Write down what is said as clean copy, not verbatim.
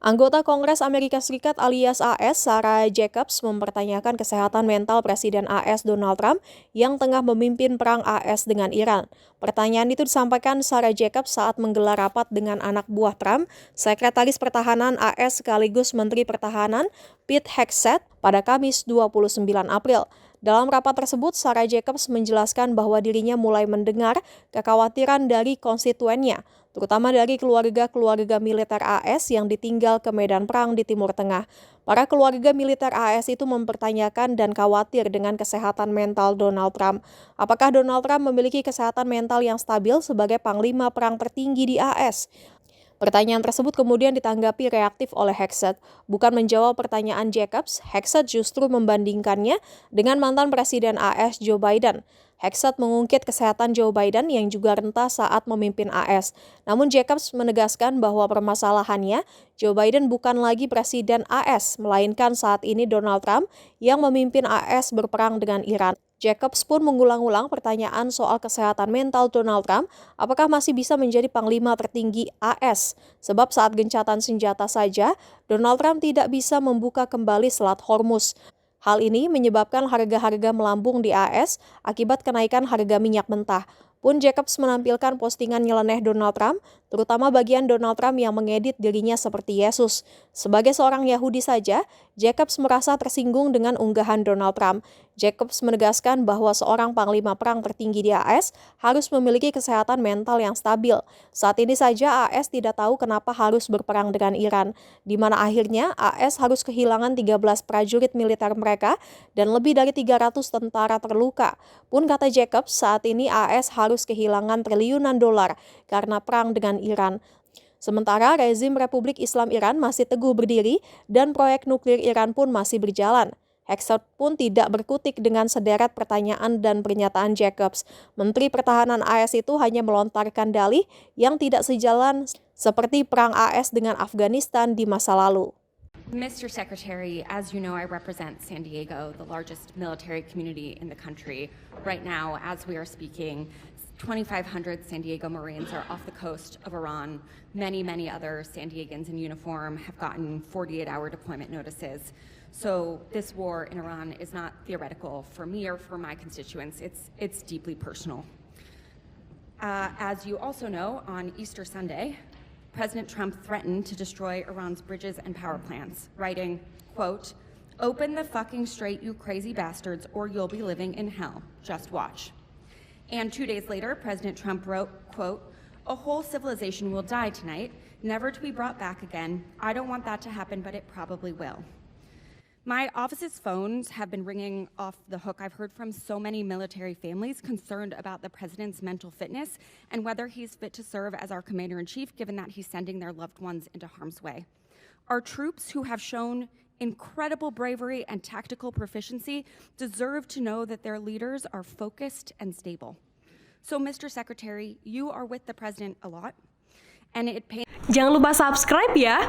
Anggota Kongres Amerika Serikat alias AS, Sarah Jacobs, mempertanyakan kesehatan mental Presiden AS Donald Trump yang tengah memimpin perang AS dengan Iran. Pertanyaan itu disampaikan Sarah Jacobs saat menggelar rapat dengan anak buah Trump, Sekretaris Pertahanan AS sekaligus Menteri Pertahanan Pete Hegseth pada Kamis 29 April. Dalam rapat tersebut, Sarah Jacobs menjelaskan bahwa dirinya mulai mendengar kekhawatiran dari konstituennya, terutama dari keluarga-keluarga militer AS yang ditinggal ke medan perang di Timur Tengah. Para keluarga militer AS itu mempertanyakan dan khawatir dengan kesehatan mental Donald Trump. Apakah Donald Trump memiliki kesehatan mental yang stabil sebagai panglima perang tertinggi di AS? Pertanyaan tersebut kemudian ditanggapi reaktif oleh Hegseth. Bukan menjawab pertanyaan Jacobs, Hegseth justru membandingkannya dengan mantan Presiden AS Joe Biden. Hegseth mengungkit kesehatan Joe Biden yang juga rentah saat memimpin AS. Namun Jacobs menegaskan bahwa permasalahannya, Joe Biden bukan lagi Presiden AS, melainkan saat ini Donald Trump yang memimpin AS berperang dengan Iran. Jacobs pun mengulang-ulang pertanyaan soal kesehatan mental Donald Trump, apakah masih bisa menjadi panglima tertinggi AS? Sebab saat gencatan senjata saja, Donald Trump tidak bisa membuka kembali Selat Hormuz. Hal ini menyebabkan harga-harga melambung di AS akibat kenaikan harga minyak mentah. Pun Jacobs menampilkan postingan nyeleneh Donald Trump, terutama bagian Donald Trump yang mengedit dirinya seperti Yesus. Sebagai seorang Yahudi saja, Jacobs merasa tersinggung dengan unggahan Donald Trump. Jacobs menegaskan bahwa seorang panglima perang tertinggi di AS harus memiliki kesehatan mental yang stabil. Saat ini saja AS tidak tahu kenapa harus berperang dengan Iran, di mana akhirnya AS harus kehilangan 13 prajurit militer mereka dan lebih dari 300 tentara terluka. Pun kata Jacobs, saat ini AS harus kehilangan triliunan dolar karena perang dengan Iran. Sementara rezim Republik Islam Iran masih teguh berdiri dan proyek nuklir Iran pun masih berjalan. Hegseth pun tidak berkutik dengan sederet pertanyaan dan pernyataan Jacobs. Menteri Pertahanan AS itu hanya melontarkan dalih yang tidak sejalan seperti perang AS dengan Afghanistan di masa lalu. Mr. Secretary, as you know, I represent San Diego, the largest military community in the country. Right now, as we are speaking, 2,500 San Diego Marines are off the coast of Iran. Many other San Diegans in uniform have gotten 48-hour deployment notices. So this war in Iran is not theoretical for me or for my constituents. It's deeply personal. As you also know, on Easter Sunday, President Trump threatened to destroy Iran's bridges and power plants, writing, quote, "Open the fucking strait, you crazy bastards, or you'll be living in hell. Just watch." And 2 days later, President Trump wrote, quote, "A whole civilization will die tonight, never to be brought back again. I don't want that to happen, but it probably will." My office's phones have been ringing off the hook. I've heard from so many military families concerned about the president's mental fitness and whether he's fit to serve as our commander-in-chief, given that he's sending their loved ones into harm's way. Our troops, who have shown incredible bravery and tactical proficiency, deserve to know that their leaders are focused and stable. So, Mr. Secretary, you are with the president a lot, and it pains. Jangan lupa subscribe ya.